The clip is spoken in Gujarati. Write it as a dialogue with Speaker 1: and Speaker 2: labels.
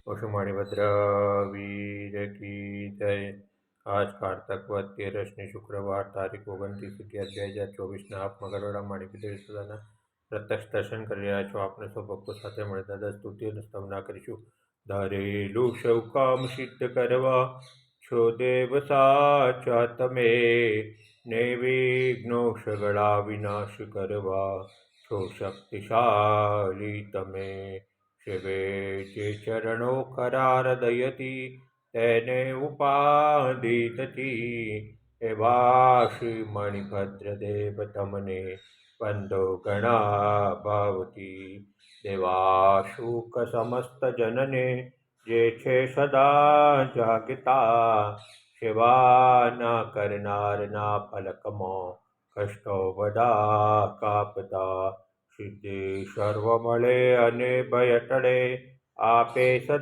Speaker 1: વસુમાણીભદ્ર વીર કી જય। આજ કારતક વદ 13 શુક્રવાર તારીખ 29/11/2024 આપ મગરવાડા માણીભદ્ર વિશ્વના પ્રત્યક્ષ દર્શન કરી રહ્યા છો। આપણે સૌ ભક્તો સાથે મળી દાદા સ્તુતિ અને સ્તવના કરીશું। ધારેલું સૌ કામ સિદ્ધ કરવા છો દેવ સાચા તમે, નિર્વિઘ્નો સગળા વિનાશ કરવા છો શક્તિશાળી તમે। સેવે જે ચરણો ખરા હૃદયથી તેને ઉપાધિ નથી, એવા શ્રી મણિભદ્ર દેવ તમને બંધો ઘણા ભાવથી। દેવા શુક સમસ્ત જનને જે છે સદા જાગતા, સેવાના કરનારના પલકમાં કષ્ટો બધા કાપતા। સિદ્ધિ સર્વ મળે અને ભય ટળે, આપે સદા